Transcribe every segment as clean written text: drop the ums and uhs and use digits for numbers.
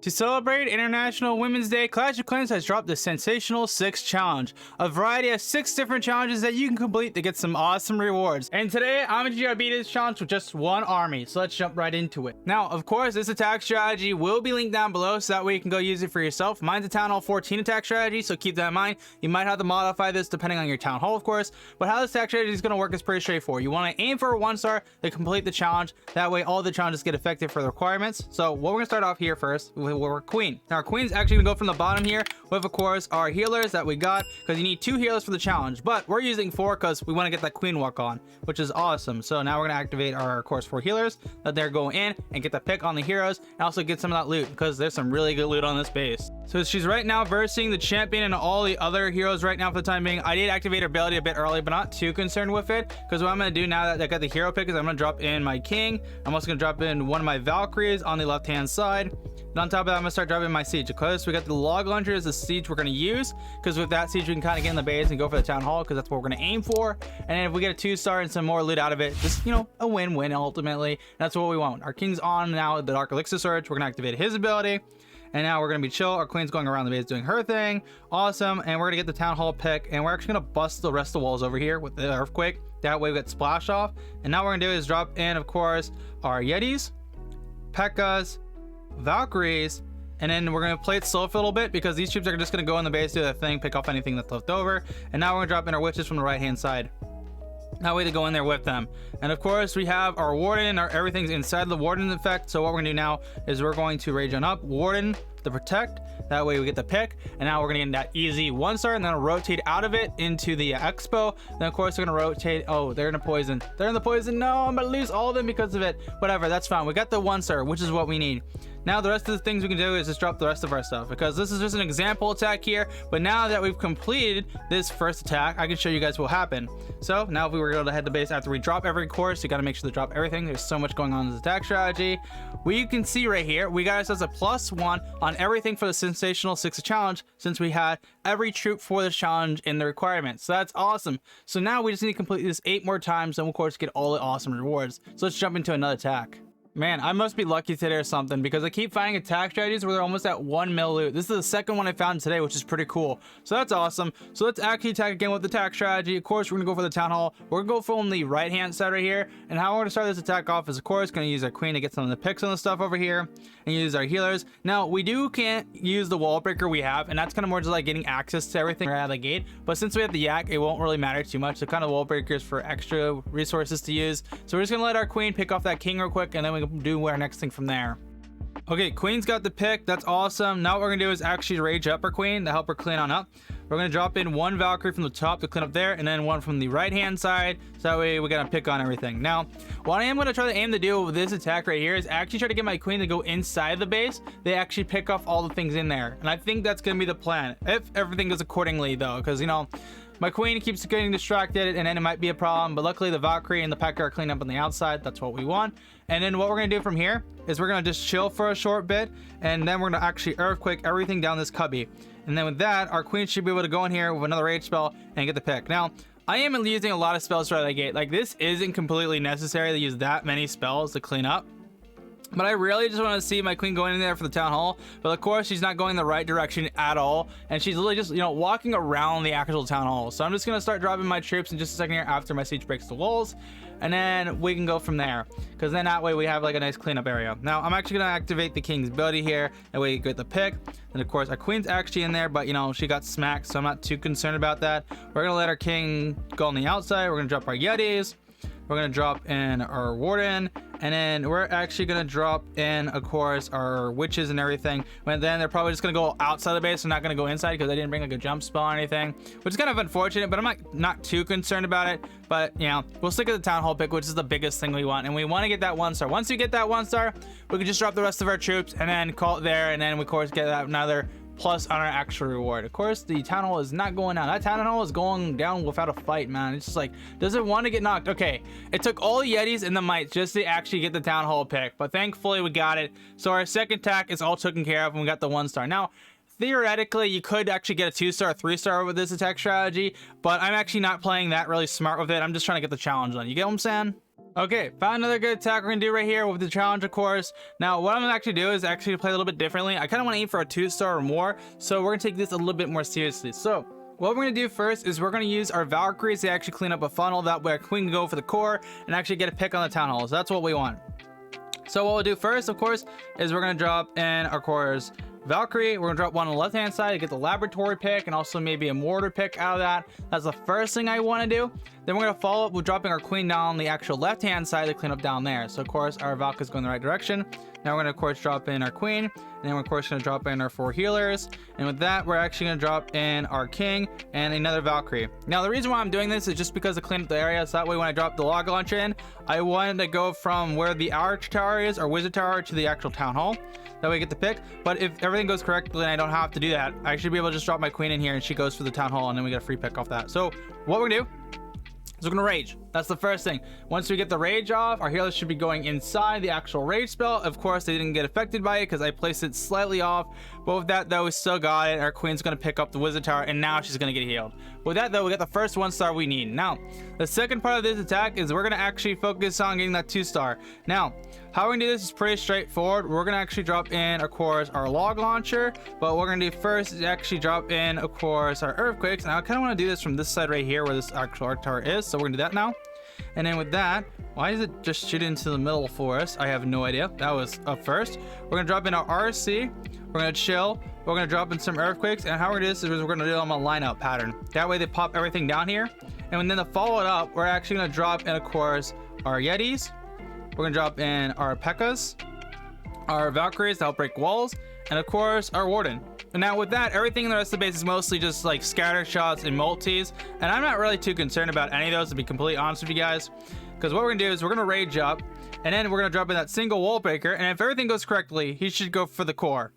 To celebrate International Women's Day, Clash of Clans has dropped the Sensational 6 Challenge, a variety of 6 different challenges that you can complete to get some awesome rewards. And today, I'm going to try to beat this challenge with just one army, so let's jump right into it. Now, of course, this attack strategy will be linked down below, so that way you can go use it for yourself. Mine's a Town Hall 14 attack strategy, so keep that in mind. You might have to modify this depending on your Town Hall, of course, but how this attack strategy is going to work is pretty straightforward. You want to aim for a 1-star to complete the challenge, that way all the challenges get effective for the requirements. So what we're going to start off here first with our queen. Now our queen's actually gonna go from the bottom here with, of course, our healers that we got, because you need 2 healers for the challenge, but we're using 4 because we want to get that queen walk on, which is awesome. So now we're gonna activate our, of course, 4 healers that they're going in and get the pick on the heroes, and also get some of that loot because there's some really good loot on this base. So she's right now versing the champion and all the other heroes right now for the time being. I did activate her ability a bit early, but not too concerned with it, because what I'm gonna do now that I got the hero pick is I'm gonna drop in my king. I'm also gonna drop in one of my Valkyries on the left hand side. And on top of that, I'm gonna start dropping my siege. Of course, we got the log launcher as the siege we're gonna use, because with that siege we can kind of get in the base and go for the town hall, because that's what we're gonna aim for. And then if we get a 2-star and some more loot out of it, just, you know, a win-win ultimately. That's what we want. Our king's on now the Dark Elixir Surge. We're gonna activate his ability, and now we're gonna be chill. Our queen's going around the base doing her thing. Awesome. And we're gonna get the town hall pick, and we're actually gonna bust the rest of the walls over here with the earthquake. That way we get splash off. And now what we're gonna do is drop in, of course, our Yetis, Pekkas, Valkyries, and then we're gonna play it slow for a little bit, because these troops are just gonna go in the base, do their thing, pick off anything that's left over. And now we're gonna drop in our witches from the right hand side, that way to go in there with them. And of course we have our warden. Our everything's inside the warden effect, so what we're gonna do now is we're going to rage on up warden the protect, that way we get the pick. And now we're gonna get that easy 1-star, and then rotate out of it into the expo. Then of course we're gonna rotate. Oh, they're in a poison, they're in the poison. No, I'm gonna lose all of them because of it. Whatever, that's fine. We got the 1-star, which is what we need. Now the rest of the things we can do is just drop the rest of our stuff, because this is just an example attack here. But now that we've completed this first attack, I can show you guys what will happen. So now if we were going to head to base after we drop every course, you got to make sure to drop everything. There's so much going on in this attack strategy. We can see right here, we got ourselves a +1 on everything for the Sensational 6 challenge, since we had every troop for this challenge in the requirements. So that's awesome. So now we just need to complete this 8 more times, and we'll of course get all the awesome rewards. So let's jump into another attack. Man, I must be lucky today or something, because I keep finding attack strategies where they're almost at 1 mil loot. This is the second one I found today, which is pretty cool. So that's awesome. So let's actually attack again with the attack strategy. Of course, we're gonna go for the town hall. We're gonna go from the right hand side right here. And how we're gonna start this attack off is, of course, gonna use our queen to get some of the picks on the stuff over here, and use our healers. Now we can't use the wall breaker we have, and that's kind of more just like getting access to everything right out of the gate. But since we have the yak, it won't really matter too much. The kind of wall breakers for extra resources to use. So we're just gonna let our queen pick off that king real quick, and then we can do our next thing from there. Okay, queen's got the pick. That's awesome. Now what we're gonna do is actually rage up our queen to help her clean on up. We're gonna drop in 1 Valkyrie from the top to clean up there, and then 1 from the right hand side, so that way we gotta pick on everything. Now what I am gonna try to aim to do with this attack right here is actually try to get my queen to go inside the base. They actually pick off all the things in there, and I think that's gonna be the plan, if everything goes accordingly though, because, you know, my queen keeps getting distracted, and then it might be a problem. But luckily the Valkyrie and the Pekka are cleaned up on the outside. That's what we want. And then what we're gonna do from here is we're gonna just chill for a short bit, and then we're gonna actually earthquake everything down this cubby. And then with that, our queen should be able to go in here with another rage spell and get the pick. Now I am using a lot of spells right out of the gate. Like, this isn't completely necessary to use that many spells to clean up, but I really just want to see my queen going in there for the town hall. But of course she's not going the right direction at all, and she's literally just, you know, walking around the actual town hall. So I'm just gonna start dropping my troops in just a second here after my siege breaks the walls, and then we can go from there, because then that way we have like a nice cleanup area. Now I'm actually gonna activate the king's ability here, that way you get the pick. And of course our queen's actually in there, but you know, she got smacked, so I'm not too concerned about that. We're gonna let our king go on the outside. We're gonna drop our Yetis, we're gonna drop in our warden, and then we're actually gonna drop in, of course, our witches and everything. But then they're probably just gonna go outside the base. They're not gonna go inside, because I didn't bring like a jump spell or anything, which is kind of unfortunate, but I'm not too concerned about it. But you know, we'll stick with the town hall pick, which is the biggest thing we want, and we want to get that 1-star. Once we get that 1-star, we can just drop the rest of our troops and then call it there, and then we of course get that another plus on our actual reward. Of course the town hall is not going down. That town hall is going down without a fight, man. It's just like, does it want to get knocked? Okay, it took all the Yetis and the mites just to actually get the town hall pick, but thankfully we got it. So our second attack is all taken care of, and we got the 1-star. Now theoretically you could actually get a 2-star, 3-star with this attack strategy, but I'm actually not playing that really smart with it. I'm just trying to get the challenge done. You get what I'm saying? Okay, found another good attack we're gonna do right here with the challenge, of course. Now, what I'm gonna actually do is actually play a little bit differently. I kind of want to aim for a 2-star or more, so we're gonna take this a little bit more seriously. So, what we're gonna do first is we're gonna use our Valkyries to actually clean up a funnel. That way our queen can go for the core and actually get a pick on the town hall. So that's what we want. So what we'll do first, of course, is we're gonna drop in our cores Valkyrie. We're gonna drop one on the left hand side to get the laboratory pick and also maybe a mortar pick out of that. That's the first thing I want to do. Then we're gonna follow up with dropping our queen down on the actual left hand side to clean up down there. So of course our Valkyrie's going the right direction. Now we're gonna of course drop in our queen, and then we're of course gonna drop in our 4 healers. And with that, we're actually gonna drop in our king and another Valkyrie. Now the reason why I'm doing this is just because to clean up the area, so that way when I drop the log launcher in, I wanted to go from where the arch tower is, or wizard tower, to the actual town hall. That way I get the pick. But if everything goes correctly and I don't have to do that, I should be able to just drop my queen in here and she goes for the town hall, and then we get a free pick off that. So what we're gonna do is we're gonna rage. That's the first thing. Once we get the rage off, our healers should be going inside the actual rage spell. Of course, they didn't get affected by it because I placed it slightly off. But with that though, we still got it. Our queen's gonna pick up the wizard tower, and now she's gonna get healed. With that though, we got the first 1-star we need. Now, the second part of this attack is we're gonna actually focus on getting that 2-star. Now, how we're gonna do this is pretty straightforward. We're gonna actually drop in, of course, our log launcher. But what we're gonna do first is actually drop in, of course, our earthquakes. And I kind of want to do this from this side right here where this actual arc tower is. So we're gonna do that now. And then with that, why does it just shoot into the middle for us? I have no idea. That was up first. We're gonna drop in our RC. We're gonna chill. We're gonna drop in some earthquakes. And how we're gonna do this is we're gonna do them on a lineup pattern. That way they pop everything down here. And then to follow it up, we're actually gonna drop in, of course, our Yetis. We're gonna drop in our P.E.K.K.A.s, our Valkyries to help break walls, and of course our Warden. And now with that, everything in the rest of the base is mostly just like scatter shots and multis, and I'm not really too concerned about any of those, to be completely honest with you guys, because what we're gonna do is we're gonna rage up, and then we're gonna drop in that single wall breaker, and if everything goes correctly, he should go for the core.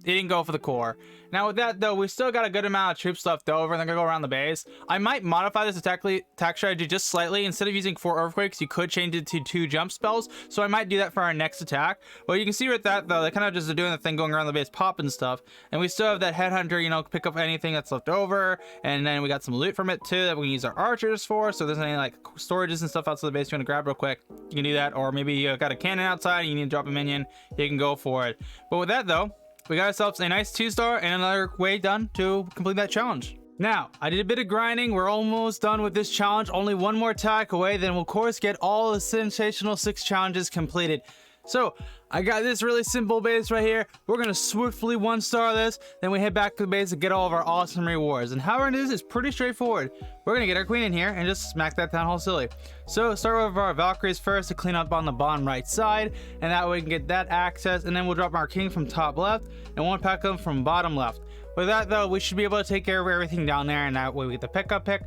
He didn't go for the core. Now with that though, we still got a good amount of troops left over, and they're gonna go around the base. I might modify this attack strategy just slightly. Instead of using 4 earthquakes, you could change it to 2 jump spells. So I might do that for our next attack. But you can see with that though, they kind of just are doing the thing going around the base, popping stuff. And we still have that headhunter, you know, pick up anything that's left over. And then we got some loot from it too that we can use our archers for. So if there's any like storages and stuff outside the base you want to grab real quick, you can do that. Or maybe you got a cannon outside and you need to drop a minion, you can go for it. But with that though, we got ourselves a nice 2-star and another way done to complete that challenge. Now, I did a bit of grinding. We're almost done with this challenge. Only one more attack away, then we'll of course get all the Sensational 6 challenges completed. So, I got this really simple base right here. We're gonna swiftly 1-star this, then we head back to the base to get all of our awesome rewards. And how we're gonna do this is pretty straightforward. We're gonna get our queen in here and just smack that town hall silly. So start with our Valkyries first to clean up on the bottom right side, and that way we can get that access, and then we'll drop our king from top left, and one pack them from bottom left. With that though, we should be able to take care of everything down there, and that way we get the pick-up pick.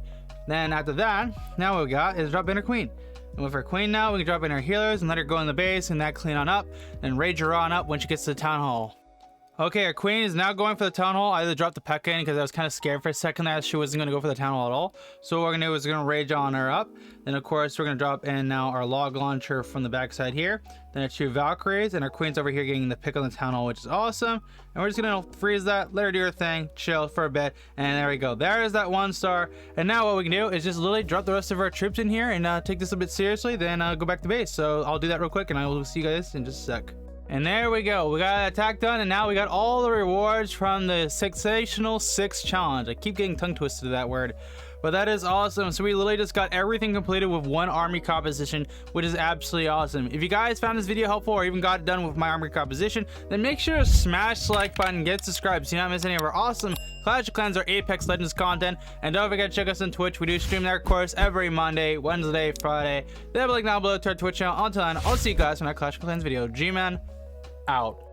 Then after that, now what we got is drop in our queen. And with our queen now, we can drop in our healers and let her go in the base and that clean on up, and rage her on up when she gets to the town hall. Okay, our queen is now going for the town hall. I either dropped the P.E.K.K.A. in because I was kind of scared for a second that she wasn't going to go for the town hall at all. So what we're going to do is we're going to rage on her up. Then of course we're going to drop in now our log launcher from the backside here. Then our 2 Valkyries, and our queen's over here getting the pick on the town hall, which is awesome. And we're just going to freeze that, let her do her thing, chill for a bit, and there we go. There is that 1-star. And now what we can do is just literally drop the rest of our troops in here and take this a bit seriously, then go back to base. So I'll do that real quick and I will see you guys in just a sec. And there we go. We got an attack done, and now we got all the rewards from the Sensational 6 challenge. I keep getting tongue twisted to that word, but that is awesome. So we literally just got everything completed with 1 army composition, which is absolutely awesome. If you guys found this video helpful or even got it done with my army composition, then make sure to smash the like button, get subscribed so you don't miss any of our awesome Clash of Clans or Apex Legends content. And don't forget to check us on Twitch. We do stream there, of course, every Monday, Wednesday, Friday. They have a link down below to our Twitch channel. Until then, I'll see you guys in our Clash of Clans video. G-Man out.